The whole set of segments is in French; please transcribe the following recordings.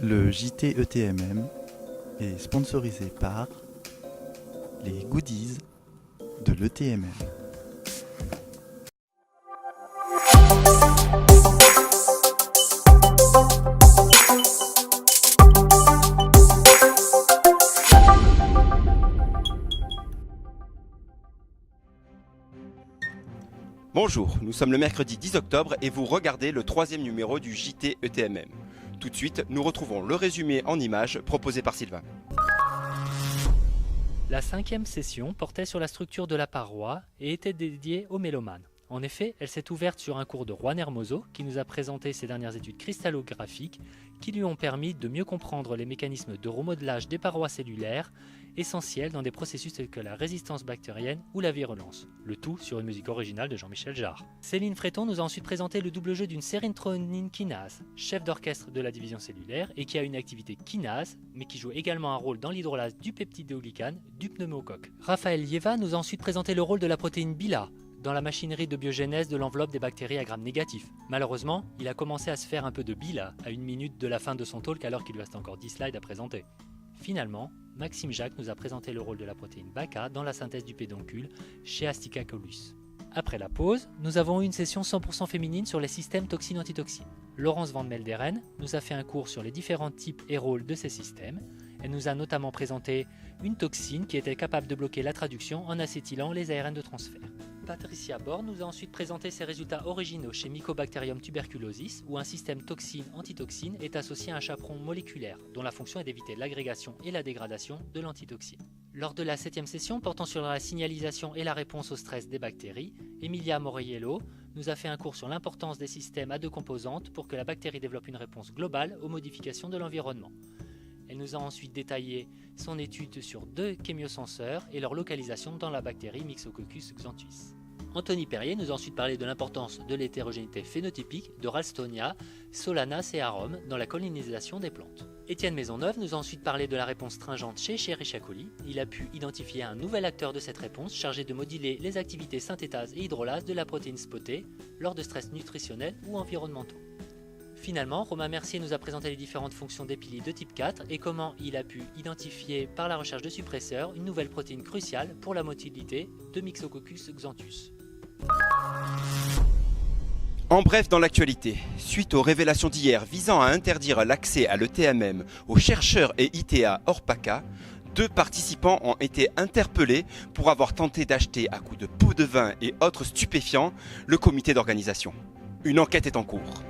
Le JT ETMM est sponsorisé par les goodies de l'ETMM. Bonjour, nous sommes le mercredi 10 octobre et vous regardez le 3e numéro du JT ETMM. Tout de suite, nous retrouvons le résumé en images proposé par Sylvain. La 5e session portait sur la structure de la paroi et était dédiée aux mélomanes. En effet, elle s'est ouverte sur un cours de Juan Hermoso qui nous a présenté ses dernières études cristallographiques qui lui ont permis de mieux comprendre les mécanismes de remodelage des parois cellulaires essentiels dans des processus tels que la résistance bactérienne ou la virulence. Le tout sur une musique originale de Jean-Michel Jarre. Céline Fréton nous a ensuite présenté le double jeu d'une sérotonine kinase, chef d'orchestre de la division cellulaire et qui a une activité kinase, mais qui joue également un rôle dans l'hydrolase du peptidoglycane du pneumocoque. Raphaël Liéva nous a ensuite présenté le rôle de la protéine BILA dans la machinerie de biogénèse de l'enveloppe des bactéries à gram négatif. Malheureusement, il a commencé à se faire un peu de BILA à 1 minute de la fin de son talk alors qu'il lui reste encore 10 slides à présenter. Finalement, Maxime Jacques nous a présenté le rôle de la protéine BACA dans la synthèse du pédoncule chez Asticacolus. Après la pause, nous avons eu une session 100% féminine sur les systèmes toxines-antitoxines. Laurence Van Melderen nous a fait un cours sur les différents types et rôles de ces systèmes. Elle nous a notamment présenté une toxine qui était capable de bloquer la traduction en acétylant les ARN de transfert. Patricia Bord nous a ensuite présenté ses résultats originaux chez Mycobacterium tuberculosis où un système toxine-antitoxine est associé à un chaperon moléculaire dont la fonction est d'éviter l'agrégation et la dégradation de l'antitoxine. Lors de la 7e session portant sur la signalisation et la réponse au stress des bactéries, Emilia Moriello nous a fait un cours sur l'importance des systèmes à deux composantes pour que la bactérie développe une réponse globale aux modifications de l'environnement. Elle nous a ensuite détaillé son étude sur 2 chémiosenseurs et leur localisation dans la bactérie Myxococcus xanthus. Anthony Perrier nous a ensuite parlé de l'importance de l'hétérogénéité phénotypique de Ralstonia solanacearum dans la colonisation des plantes. Étienne Maisonneuve nous a ensuite parlé de la réponse stringente chez Escherichia coli. Il a pu identifier un nouvel acteur de cette réponse chargé de moduler les activités synthétase et hydrolase de la protéine spotée lors de stress nutritionnels ou environnementaux. Finalement, Romain Mercier nous a présenté les différentes fonctions d'épili de type 4 et comment il a pu identifier par la recherche de suppresseurs une nouvelle protéine cruciale pour la motilité de Myxococcus xanthus. En bref, dans l'actualité, suite aux révélations d'hier visant à interdire l'accès à l'ETMM aux chercheurs et ITA hors PACA, 2 participants ont été interpellés pour avoir tenté d'acheter à coups de pots de vin et autres stupéfiants le comité d'organisation. Une enquête est en cours.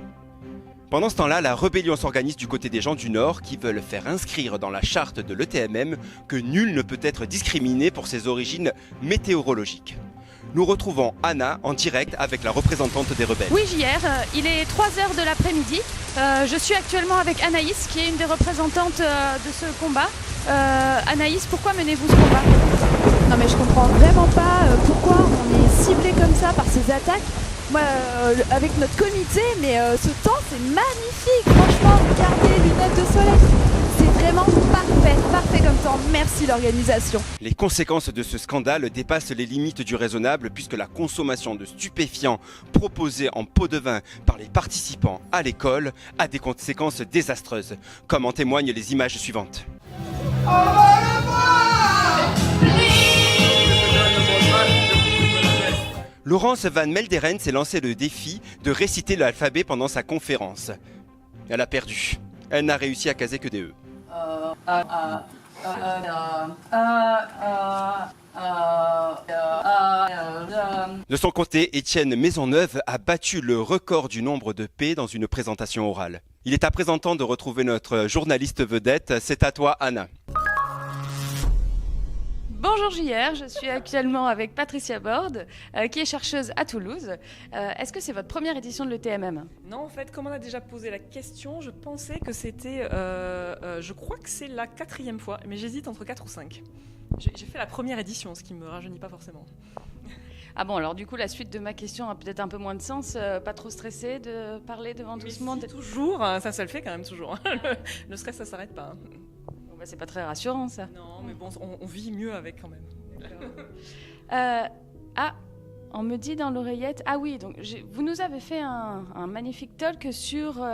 Pendant ce temps-là, la rébellion s'organise du côté des gens du Nord qui veulent faire inscrire dans la charte de l'ETMM que nul ne peut être discriminé pour ses origines météorologiques. Nous retrouvons Anna en direct avec la représentante des rebelles. Oui, JR, il est 3h de l'après-midi. Je suis actuellement avec Anaïs, qui est une des représentantes de ce combat. Anaïs, pourquoi menez-vous ce combat ? Non mais je comprends vraiment pas pourquoi on est ciblé comme ça par ces attaques. Moi, avec notre comité, mais ce temps c'est magnifique, franchement, regardez, lunettes de soleil, c'est vraiment parfait comme temps, merci l'organisation. Les conséquences de ce scandale dépassent les limites du raisonnable puisque la consommation de stupéfiants proposés en pot de vin par les participants à l'école a des conséquences désastreuses, comme en témoignent les images suivantes. Laurence Van Melderen s'est lancé le défi de réciter l'alphabet pendant sa conférence. Elle a perdu. Elle n'a réussi à caser que des E. De son côté, Étienne Maisonneuve a battu le record du nombre de P dans une présentation orale. Il est à présent temps de retrouver notre journaliste vedette. C'est à toi, Anna. Bonjour JR, je suis actuellement avec Patricia Bord, qui est chercheuse à Toulouse. Est-ce que c'est votre première édition de l'ETMM ? Non, en fait, comme on a déjà posé la question, je pensais que c'était... je crois que c'est la 4e fois, mais j'hésite entre 4 ou 5. J'ai fait la première édition, ce qui ne me rajeunit pas forcément. Ah bon, alors du coup, la suite de ma question a peut-être un peu moins de sens. Pas trop stressé de parler devant tout ce monde ? Toujours, ça se le fait quand même toujours. Le stress, ça ne s'arrête pas. Bon, bah, c'est pas très rassurant, ça. Non, mais bon, on vit mieux avec quand même. On me dit dans l'oreillette, ah oui, donc vous nous avez fait un magnifique talk sur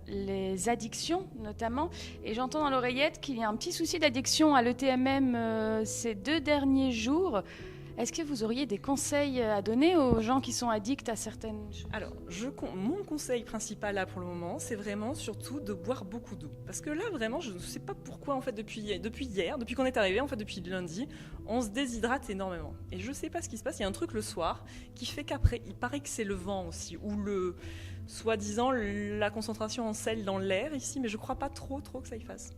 les addictions notamment, et j'entends dans l'oreillette qu'il y a un petit souci d'addiction à l'ETMM ces 2 derniers jours. Est-ce que vous auriez des conseils à donner aux gens qui sont addicts à certaines choses? Alors, mon conseil principal là pour le moment, c'est vraiment surtout de boire beaucoup d'eau. Parce que là, vraiment, je ne sais pas pourquoi, en fait, depuis hier, depuis qu'on est arrivé, en fait, depuis lundi, on se déshydrate énormément. Et je ne sais pas ce qui se passe, il y a un truc le soir qui fait qu'après, il paraît que c'est le vent aussi, ou soi-disant, la concentration en sel dans l'air ici, mais je ne crois pas trop que ça y fasse.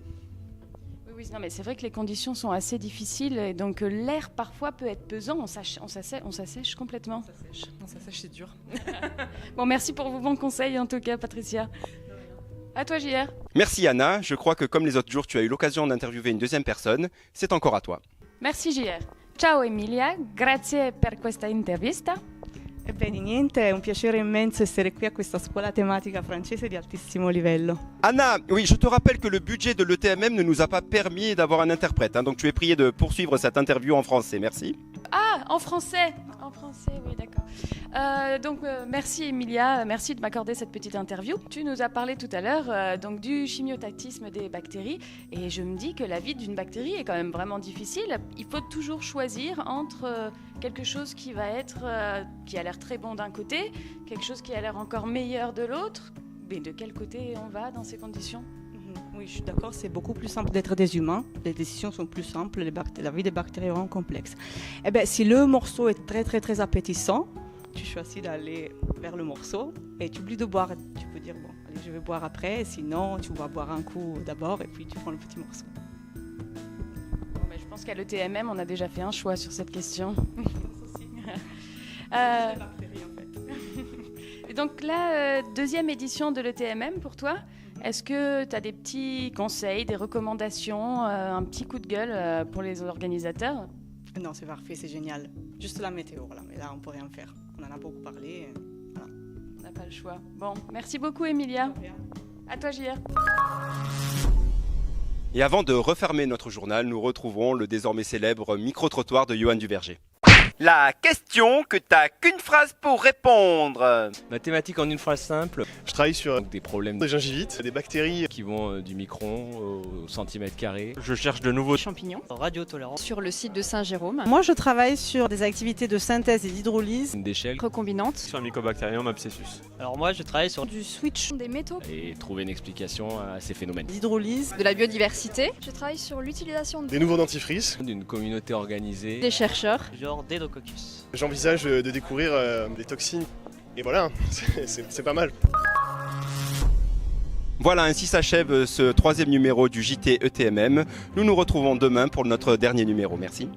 Oui, non, mais c'est vrai que les conditions sont assez difficiles et donc l'air parfois peut être pesant, on s'assèche complètement. On s'assèche, c'est dur. Bon, merci pour vos bons conseils en tout cas, Patricia. À toi, JR. Merci Anna, je crois que comme les autres jours, tu as eu l'occasion d'interviewer une deuxième personne. C'est encore à toi. Merci, JR. Ciao Emilia, grazie per questa intervista. Ebbene niente, è un piacere immenso essere qui a questa scuola tematica francese di altissimo livello. Anna, oui, je te rappelle que le budget de l'ETMM ne nous a pas permis d'avoir un interprète, donc tu es priée de poursuivre cette interview en français, merci. Ah, en français, oui, d'accord. Merci Emilia, merci de m'accorder cette petite interview. Tu nous as parlé tout à l'heure donc du chimiotactisme des bactéries et je me dis que la vie d'une bactérie est quand même vraiment difficile. Il faut toujours choisir entre quelque chose qui va être qui a l'air très bon d'un côté, quelque chose qui a l'air encore meilleur de l'autre. Mais de quel côté on va dans ces conditions ? Oui, je suis d'accord, c'est beaucoup plus simple d'être des humains. Les décisions sont plus simples, la vie des bactéries est vraiment complexe. Eh bien, si le morceau est très appétissant, tu choisis d'aller vers le morceau et tu oublies de boire. Tu peux dire, bon, allez, je vais boire après, sinon tu vas boire un coup d'abord et puis tu prends le petit morceau. Bon, je pense qu'à l'ETMM, on a déjà fait un choix sur cette question. Et donc là, deuxième édition de l'ETMM pour toi. Est-ce que tu as des petits conseils, des recommandations, un petit coup de gueule pour les organisateurs ? Non, c'est parfait, c'est génial. Juste la météo, là, mais là, on peut rien faire. On en a beaucoup parlé. Voilà. On n'a pas le choix. Bon, merci beaucoup, Emilia. À toi, JR. Et avant de refermer notre journal, nous retrouvons le désormais célèbre micro-trottoir de Johan Duverger. La question que t'as qu'une phrase pour répondre. Mathématiques en une phrase simple. Je travaille sur Donc des problèmes des gingivites, des bactéries. qui vont du micron au centimètre carré. Je cherche de nouveaux champignons, radiotolérance sur le site de Saint-Jérôme. Moi, je travaille sur des activités de synthèse et d'hydrolyse. Une d'échelle. Recombinante. sur un Mycobacterium abscessus. Alors moi je travaille sur Du switch, Des métaux. Et trouver une explication à ces phénomènes. d'hydrolyse. De la biodiversité. Je travaille sur l'utilisation Des nouveaux dentifrices. D'une communauté organisée. des chercheurs. genre d'Edococcus. J'envisage de découvrir des toxines. Et voilà, c'est pas mal. Voilà, ainsi s'achève ce 3e numéro du JT ETMM. Nous nous retrouvons demain pour notre dernier numéro. Merci.